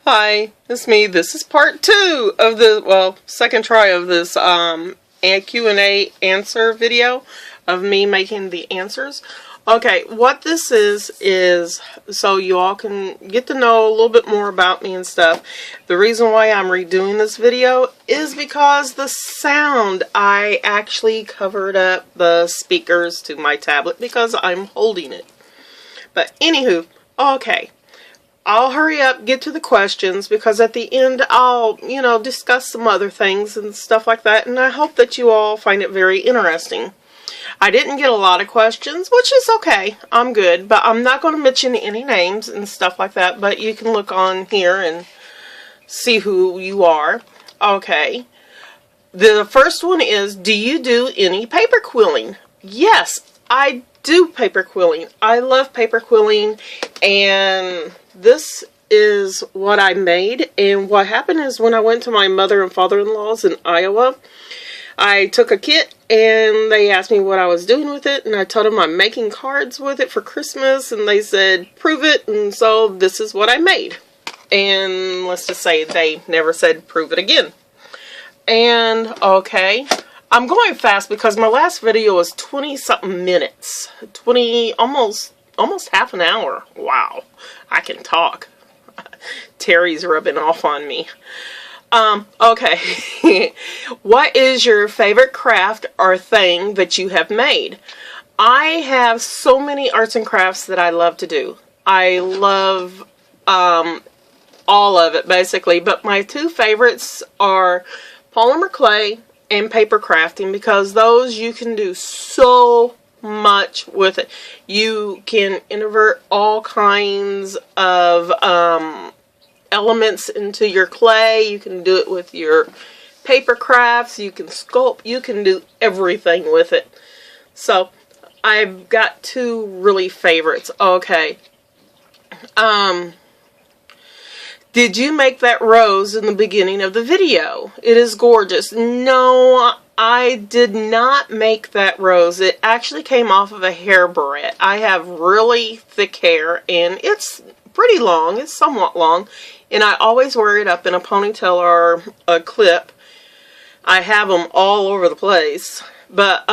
Hi, it's me. This is part 2 of the, second try of this Q&A answer video of me making the answers. Okay, what this is so you all can get to know a little bit more about me and stuff. The reason why I'm redoing this video is because the sound, I actually covered up the speakers to my tablet because I'm holding it. But anywho, okay. I'll hurry up, get to the questions, because at the end I'll, discuss some other things and stuff like that, and I hope that you all find it very interesting. I didn't get a lot of questions, which is okay. I'm good, but I'm not going to mention any names and stuff like that, but you can look on here and see who you are. Okay. The first one is, do you do any paper quilling? Yes, I do paper quilling. I love paper quilling, and this is what I made. And what happened is, when I went to my mother and father-in-law's in Iowa, I took a kit and they asked me what I was doing with it, and I told them I'm making cards with it for Christmas, and they said prove it, and so this is what I made. And let's just say they never said prove it again. And okay, I'm going fast because my last video was 20-something minutes. Almost half an hour. Wow, I can talk. Terry's rubbing off on me. Okay. What is your favorite craft or thing that you have made? I have so many arts and crafts that I love to do. I love all of it basically, but my two favorites are polymer clay and paper crafting, because those you can do so much with it. You can invert all kinds of elements into your clay. You can do it with your paper crafts. You can sculpt. You can do everything with it. So I've got two really favorites. Okay. Did you make that rose in the beginning of the video? It is gorgeous. No, I did not make that rose. It actually came off of a hair barrette. I have really thick hair, and it's pretty long. It's somewhat long, and I always wear it up in a ponytail or a clip. I have them all over the place, but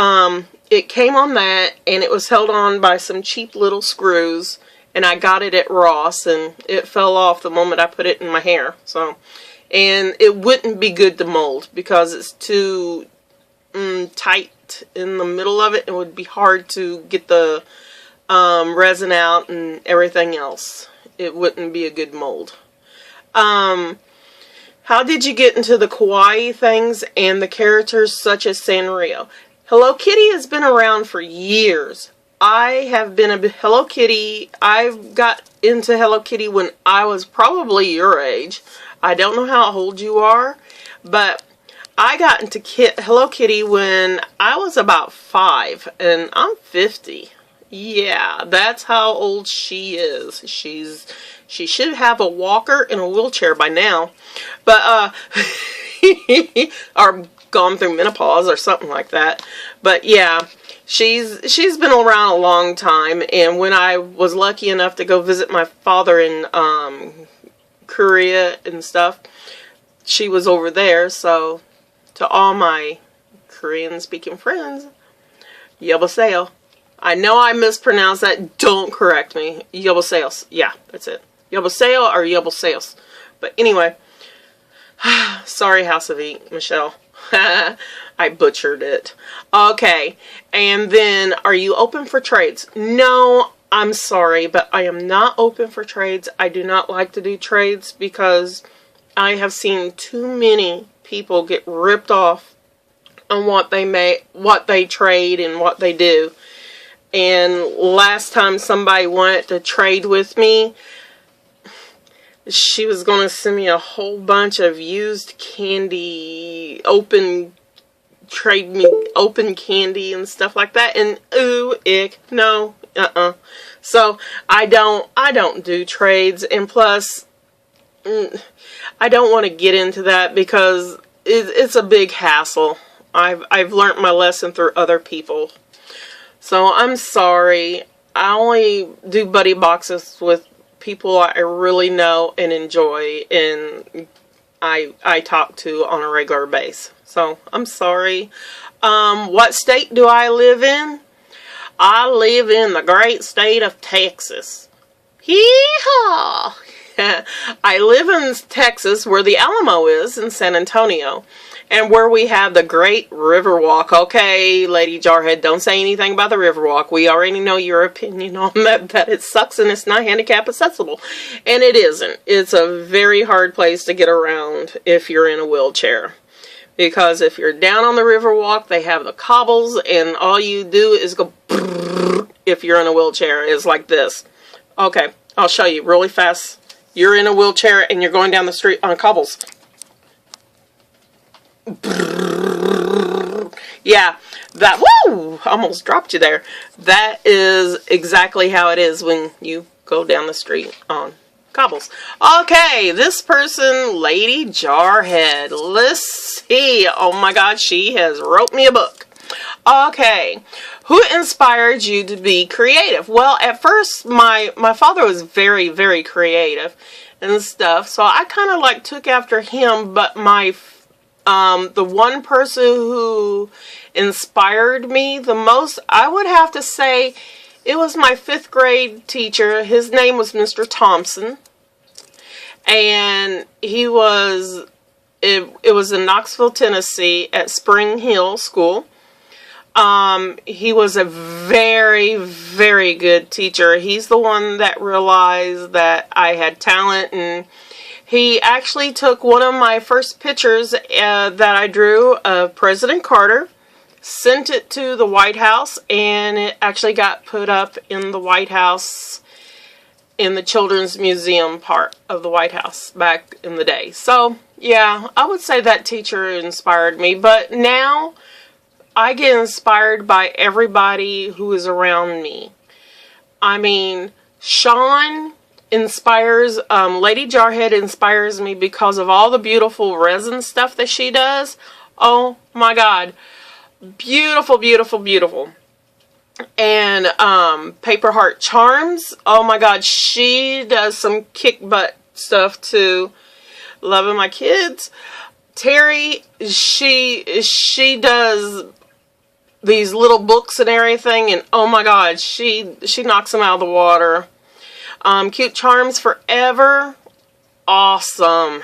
it came on that, and it was held on by some cheap little screws, and I got it at Ross, and it fell off the moment I put it in my hair. So, and it wouldn't be good to mold because it's too tight in the middle of it. It would be hard to get the resin out and everything else. It wouldn't be a good mold. How did you get into the kawaii things and the characters such as Sanrio? Hello Kitty has been around for years. I have been a Hello Kitty. I've got into Hello Kitty when I was probably your age. I don't know how old you are, but I got into Hello Kitty when I was about 5, and I'm 50. Yeah, that's how old she is. She should have a walker and a wheelchair by now, but or gone through menopause or something like that. But yeah, she's been around a long time, and when I was lucky enough to go visit my father in Korea and stuff, she was over there. So to all my Korean speaking friends, 여보세요. I know I mispronounced that. Don't correct me. 여보세요. Yeah, that's it. 여보세요 or 여보세요. But anyway, sorry, House of Ink, Michelle. I butchered it. Okay, and then, are you open for trades? No, I'm sorry, but I am not open for trades. I do not like to do trades because I have seen too many people get ripped off on what they trade and what they do. And last time somebody wanted to trade with me, she was going to send me a whole bunch of used candy, open candy and stuff like that, and ooh, ick, no, So I don't do trades, and plus, I don't want to get into that because it's a big hassle. I've learned my lesson through other people. So I'm sorry. I only do buddy boxes with people I really know and enjoy, and I talk to on a regular basis. So I'm sorry. What state do I live in? I live in the great state of Texas. Hee-haw! I live in Texas, where the Alamo is, in San Antonio, and where we have the great Riverwalk. Okay, Lady Jarhead, don't say anything about the Riverwalk. We already know your opinion on that it sucks and it's not handicap accessible. And it isn't. It's a very hard place to get around if you're in a wheelchair. Because if you're down on the Riverwalk, they have the cobbles, and all you do is go if you're in a wheelchair. It's like this. Okay, I'll show you really fast. You're in a wheelchair and you're going down the street on cobbles. Yeah, that, woo! Almost dropped you there. That is exactly how it is when you go down the street on cobbles. Okay, this person, Lady Jarhead. Let's see. Oh my God, she has wrote me a book. Okay, who inspired you to be creative? Well, at first, my father was very, very creative and stuff, so I kind of like took after him, but the one person who inspired me the most, I would have to say, it was my 5th grade teacher. His name was Mr. Thompson, and he was, it was in Knoxville, Tennessee, at Spring Hill School. He was a very, very good teacher. He's the one that realized that I had talent, and he actually took one of my first pictures that I drew of President Carter, sent it to the White House, and it actually got put up in the White House, in the Children's Museum part of the White House back in the day. So, yeah, I would say that teacher inspired me, but now I get inspired by everybody who is around me. I mean, Sean inspires, Lady Jarhead inspires me because of all the beautiful resin stuff that she does. Oh my God. Beautiful, beautiful, beautiful. And Paper Heart Charms. Oh my God, she does some kick butt stuff too. Loving my kids. Terry, she does these little books and everything, and oh my God, she knocks them out of the water. Cute Charms Forever, awesome.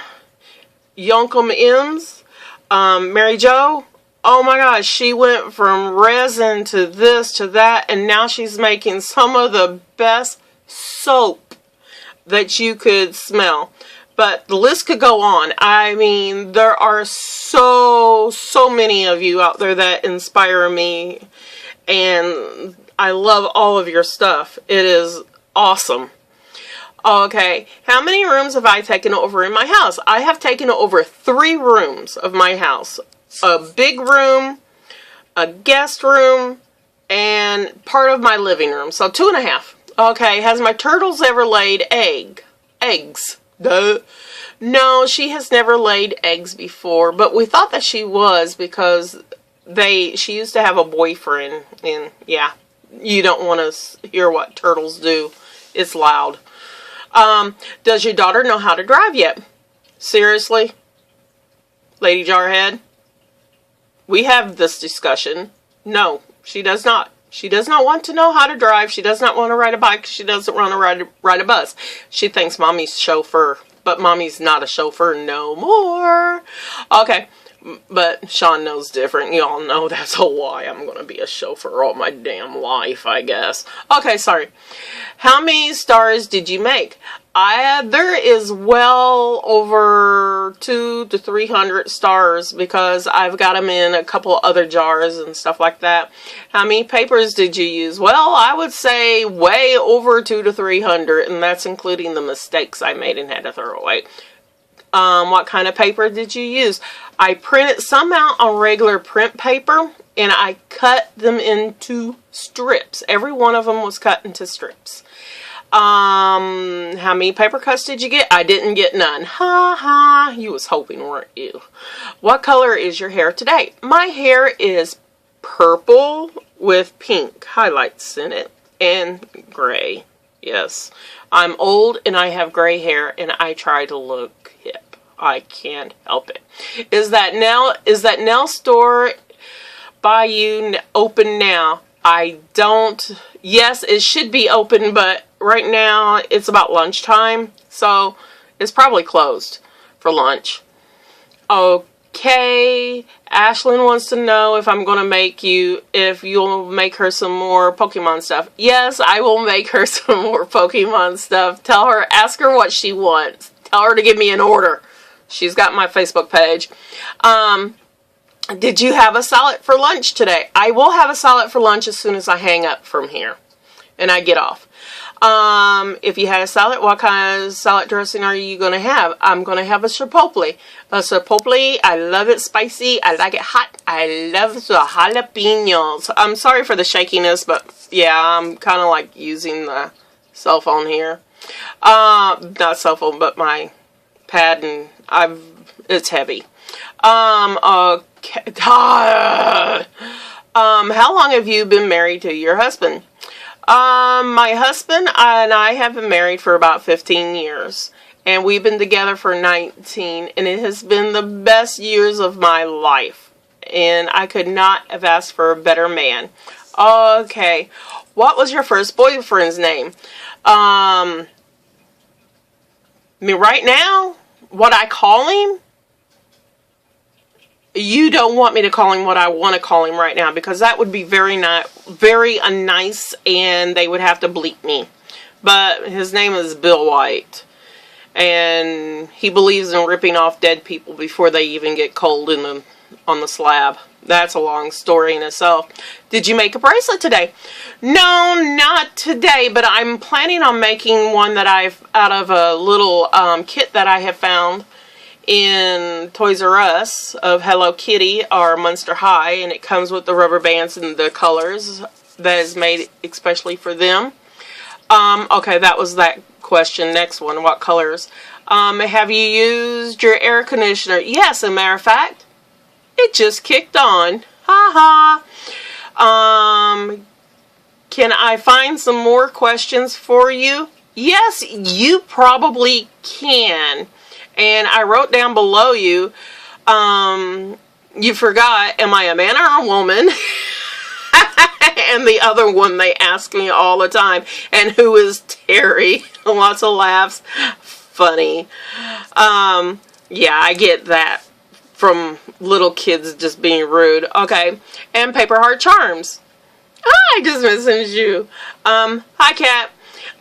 Yoncom M's, Mary Jo, oh my gosh, she went from resin to this to that, and now she's making some of the best soap that you could smell. But the list could go on. I mean, there are so many of you out there that inspire me, and I love all of your stuff. It is awesome. Okay, how many rooms have I taken over in my house? I have taken over 3 rooms of my house. A big room, a guest room, and part of my living room. So 2.5. Okay, has my turtles ever laid eggs? Duh. No, she has never laid eggs before, but we thought that she was because she used to have a boyfriend, and yeah, you don't want to hear what turtles do. It's loud. Does your daughter know how to drive yet? Seriously? Lady Jarhead? We have this discussion. No, she does not. She does not want to know how to drive. She does not want to ride a bike. She doesn't want to ride a bus. She thinks mommy's chauffeur, but mommy's not a chauffeur no more. Okay, but Sean knows different. You all know that's a lie. I'm going to be a chauffeur all my damn life, I guess. Okay, sorry. How many stars did you make? There is well over 200 to 300 stars because I've got them in a couple other jars and stuff like that. How many papers did you use? Well, I would say way over 200 to 300, and that's including the mistakes I made and had to throw away. What kind of paper did you use? I printed some out on regular print paper, and I cut them into strips. Every one of them was cut into strips. How many paper cuts did you get? I didn't get none. Ha ha. You was hoping, weren't you? What color is your hair today? My hair is purple with pink highlights in it and gray. Yes. I'm old and I have gray hair and I try to look hip. I can't help it. Is that nail store by you open now? I don't. Yes, it should be open, but right now it's about lunchtime, so it's probably closed for lunch. Okay, Ashlyn wants to know if you'll make her some more Pokemon stuff. Yes, I will make her some more Pokemon stuff. Ask her what she wants. Tell her to give me an order. She's got my Facebook page. Did you have a salad for lunch today? I will have a salad for lunch as soon as I hang up from here and I get off. If you had a salad, what kind of salad dressing are you going to have? I'm going to have a chipotle. A chipotle, I love it spicy. I like it hot. I love the jalapenos. I'm sorry for the shakiness, but yeah, I'm kind of like using the cell phone here. Not cell phone, but my pad, and it's heavy. Okay. How long have you been married to your husband? My husband and I have been married for about 15 years. And we've been together for 19. And it has been the best years of my life. And I could not have asked for a better man. Okay. What was your first boyfriend's name? I mean, right now, what I call him? You don't want me to call him what I want to call him right now, because that would be very unnice, and they would have to bleep me. But his name is Bill White, and he believes in ripping off dead people before they even get cold on the slab. That's a long story in itself. Did you make a bracelet today? No, not today, but I'm planning on making one that out of a little kit that I have found in Toys R Us of Hello Kitty or Monster High, and it comes with the rubber bands and the colors that is made especially for them. Okay, that was that question. Next one, what colors? Have you used your air conditioner? Yes, as a matter of fact, it just kicked on. Ha ha. Can I find some more questions for you? Yes, you probably can. And I wrote down below you, you forgot, am I a man or a woman? And the other one they ask me all the time, and who is Terry? Lots of laughs. Funny. Yeah, I get that from little kids just being rude. Okay, and Paper Heart Charms. I just messaged you. Hi, Kat.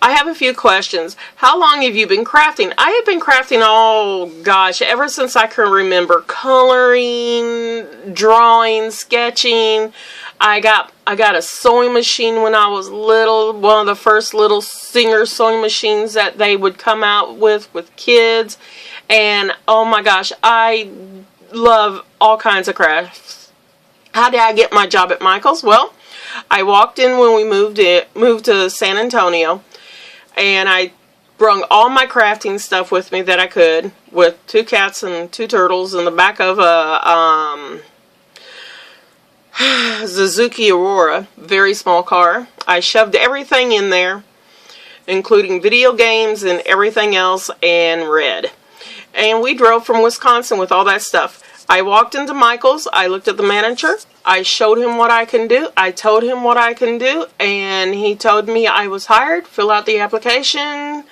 I have a few questions. How long have you been crafting? I have been crafting, oh gosh, ever since I can remember. Coloring, drawing, sketching. I got a sewing machine when I was little. One of the first little Singer sewing machines that they would come out with kids. And oh my gosh, I love all kinds of crafts. How did I get my job at Michael's? Well, I walked in when we moved to San Antonio. And I brought all my crafting stuff with me that I could, with 2 cats and 2 turtles in the back of a Suzuki Aurora, very small car. I shoved everything in there, including video games and everything else, and read. And we drove from Wisconsin with all that stuff. I walked into Michael's, I looked at the manager, I showed him what I can do, I told him what I can do, and he told me I was hired, fill out the application,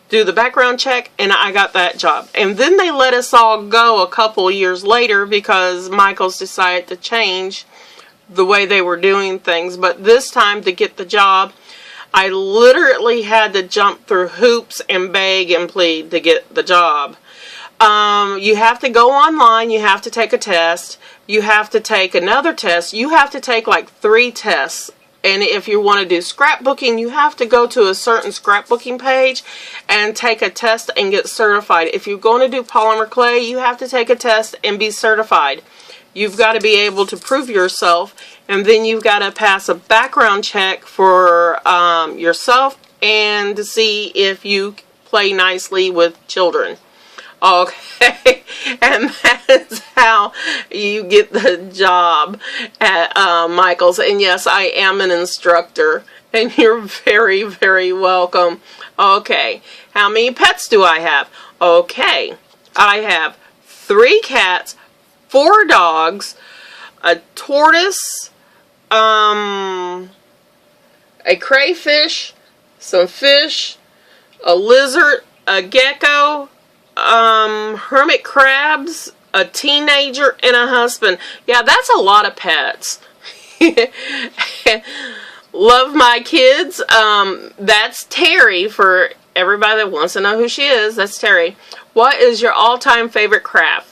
do the background check, and I got that job. And then they let us all go a couple years later because Michael's decided to change the way they were doing things. But this time, to get the job, I literally had to jump through hoops and beg and plead to get the job. You have to go online, you have to take a test, you have to take another test, you have to take like 3 tests. And if you want to do scrapbooking, you have to go to a certain scrapbooking page and take a test and get certified. If you're going to do polymer clay, you have to take a test and be certified. You've got to be able to prove yourself, and then you've got to pass a background check for yourself and to see if you play nicely with children. Okay, and that's how you get the job at Michael's. And yes, I am an instructor, And you're very, very welcome. Okay, how many pets do I have? Okay, I have 3 cats, 4 dogs, a tortoise, a crayfish, some fish, a lizard, a gecko, hermit crabs, a teenager, and a husband. Yeah, that's a lot of pets. Love my kids. That's Terry, for everybody that wants to know who she is. That's Terry. What is your all-time favorite craft?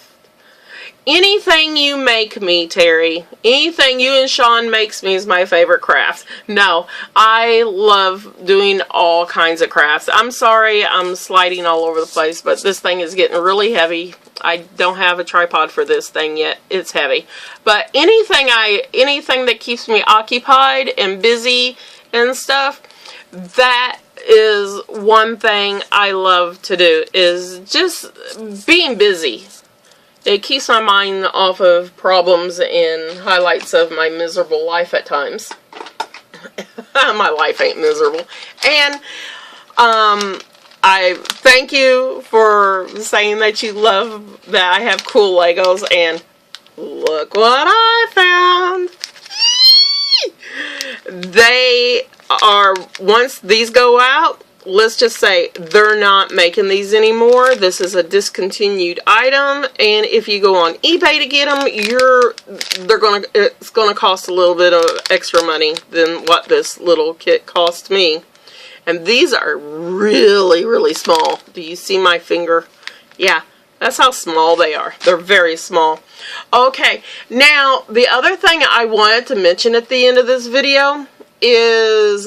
Anything you make me, Terry. Anything you and Sean makes me is my favorite craft. No, I love doing all kinds of crafts. I'm sorry I'm sliding all over the place, but this thing is getting really heavy. I don't have a tripod for this thing yet. It's heavy. But anything that keeps me occupied and busy and stuff, that is one thing I love to do, is just being busy. It keeps my mind off of problems and highlights of my miserable life at times. My life ain't miserable. And I thank you for saying that you love that I have cool Legos, and look what I found. They are, once these go out, let's just say they're not making these anymore. This is a discontinued item, and if you go on eBay to get them, it's gonna cost a little bit of extra money than what this little kit cost me. And these are really, really small. Do you see my finger? Yeah, that's how small they are. They're very small. Okay, now the other thing I wanted to mention at the end of this video is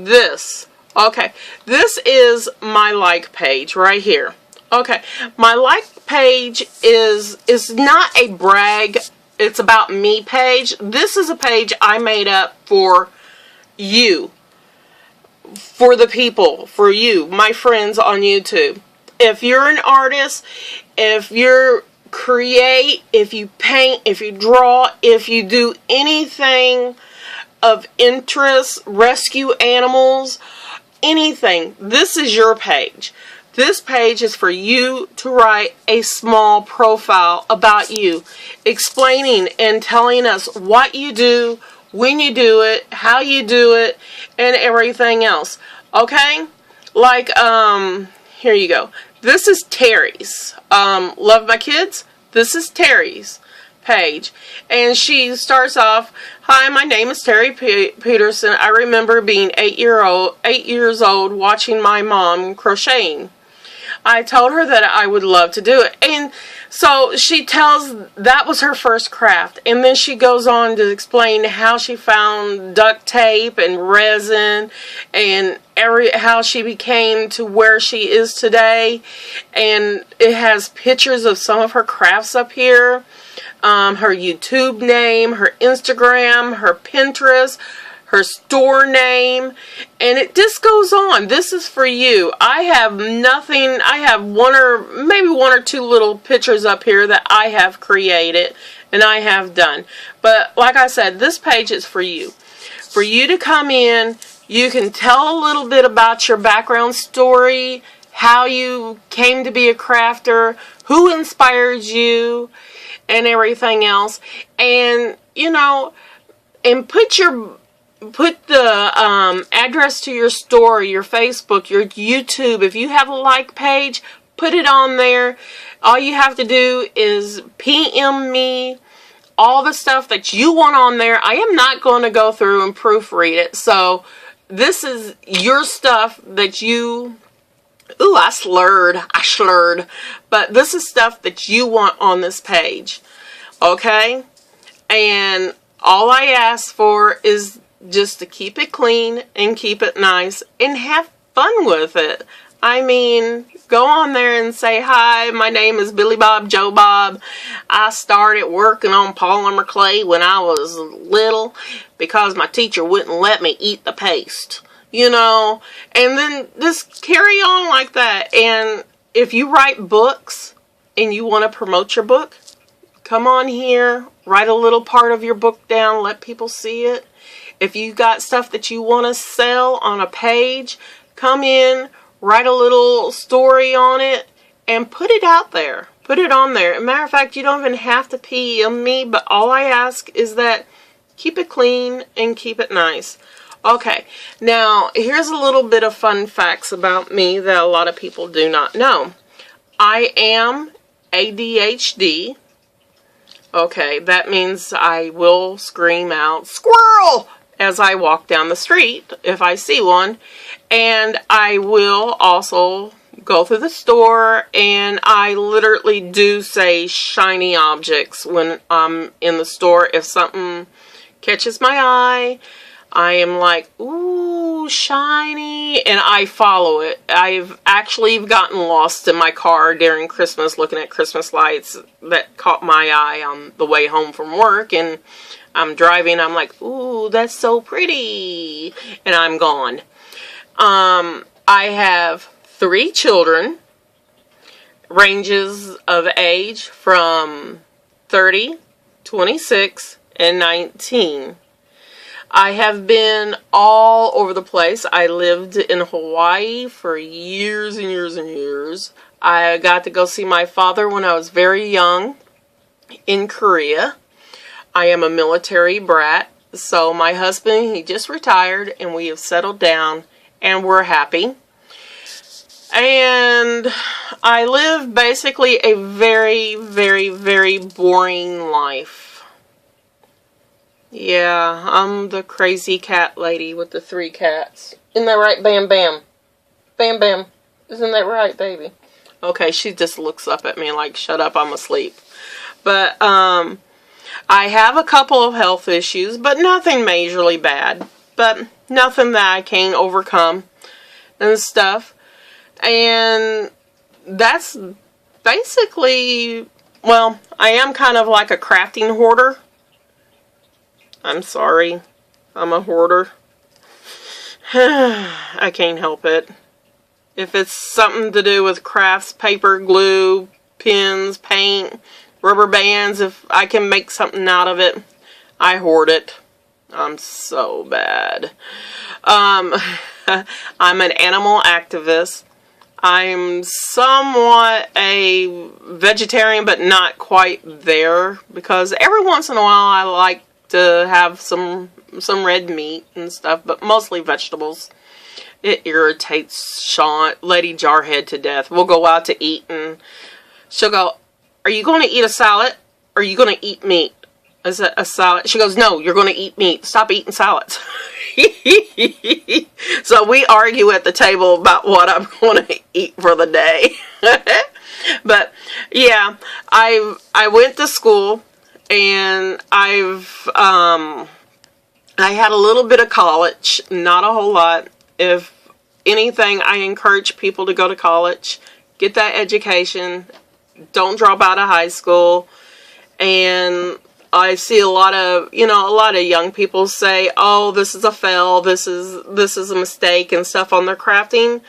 this. Okay, this is my like page right here. Okay, my like page is not a brag, it's about me page. This is a page I made up for you, for the people, for you, my friends on YouTube. If you're an artist, if you create, if you paint, if you draw, if you do anything of interest, rescue animals, anything, this is your page. This page is for you to write a small profile about you, explaining and telling us what you do, when you do it, how you do it, and everything else. Okay? Like, here you go. This is Terry's. Love my kids? This is Terry's page, and she starts off, "Hi, my name is Terry Peterson. I remember being 8 years old watching my mom crocheting. I told her that I would love to do it." And so she tells that was her first craft, and then she goes on to explain how she found duct tape and resin and how she became to where she is today. And it has pictures of some of her crafts up here. Her YouTube name, her Instagram, her Pinterest, her store name, and it just goes on. This is for you. I have nothing. I have maybe one or two little pictures up here that I have created and I have done. But like I said, this page is for you. For you to come in, you can tell a little bit about your background story, how you came to be a crafter, who inspired you, and everything else. And, you know, and put the address to your store, your Facebook, your YouTube. If you have a like page, put it on there. All you have to do is PM me all the stuff that you want on there. I am not going to go through and proofread it. So this is your stuff that you... Ooh, I slurred. But this is stuff that you want on this page. Okay? And all I ask for is just to keep it clean and keep it nice and have fun with it. I mean, go on there and say, "Hi, my name is Billy Bob Joe Bob. I started working on polymer clay when I was little because my teacher wouldn't let me eat the paste." You know, and then just carry on like that. And if you write books and you want to promote your book, come on here, write a little part of your book down, let people see it. If you got stuff that you want to sell on a page, come in, write a little story on it, and put it out there. Put it on there. As a matter of fact, you don't even have to PM me, but all I ask is that keep it clean and keep it nice. Okay, now here's a little bit of fun facts about me that a lot of people do not know. I am ADHD. Okay, that means I will scream out, "Squirrel!" as I walk down the street if I see one. And I will also go through the store, and I literally do say shiny objects when I'm in the store. If something catches my eye, I am like, ooh, shiny, and I follow it. I've actually gotten lost in my car during Christmas looking at Christmas lights that caught my eye on the way home from work, and I'm driving, I'm like, ooh, that's so pretty, and I'm gone. I have 3 children, ranges of age from 30, 26, and 19. I have been all over the place. I lived in Hawaii for years and years and years. I got to go see my father when I was very young in Korea. I am a military brat. So my husband, he just retired, and we have settled down, and we're happy. And I live basically a very, very, very boring life. Yeah, I'm the crazy cat lady with the 3 cats. Isn't that right, Bam Bam? Bam Bam. Isn't that right, baby? Okay, she just looks up at me like, shut up, I'm asleep. But, I have a couple of health issues, but nothing majorly bad. But nothing that I can't overcome and stuff. And that's basically, well, I am kind of like a crafting hoarder. I'm sorry. I'm a hoarder. I can't help it. If it's something to do with crafts, paper, glue, pens, paint, rubber bands, if I can make something out of it, I hoard it. I'm so bad. I'm an animal activist. I'm somewhat a vegetarian, but not quite there, because every once in a while I like to have some red meat and stuff, but mostly vegetables. It irritates Lady Jarhead to death. We'll go out to eat, and she'll go, "Are you going to eat a salad? Or are you going to eat meat?" I said, "A salad." She goes, "No, you're going to eat meat. Stop eating salads." So we argue at the table about what I'm going to eat for the day. But yeah, I went to school, and I had a little bit of college, not a whole lot. If anything, I encourage people to go to college, get that education, don't drop out of high school. And I see a lot of young people say, "Oh, this is a fail, this is a mistake," and stuff on their crafting.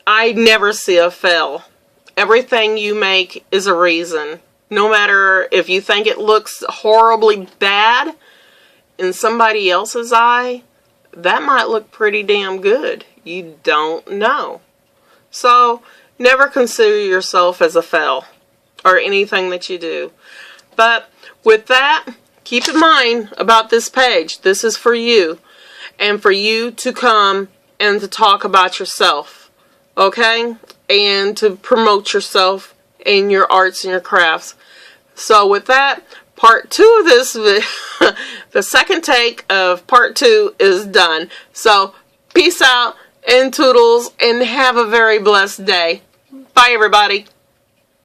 I never see a fail. Everything you make is a reason. No matter if you think it looks horribly bad in somebody else's eye, that might look pretty damn good. You don't know. So, never consider yourself as a fail or anything that you do. But with that, keep in mind about this page. This is for you, and for you to come and to talk about yourself, okay? And to promote yourself in your arts and your crafts. So with that, part 2 of this, the second take of part 2 is done. So peace out and toodles, and have a very blessed day. Bye, everybody.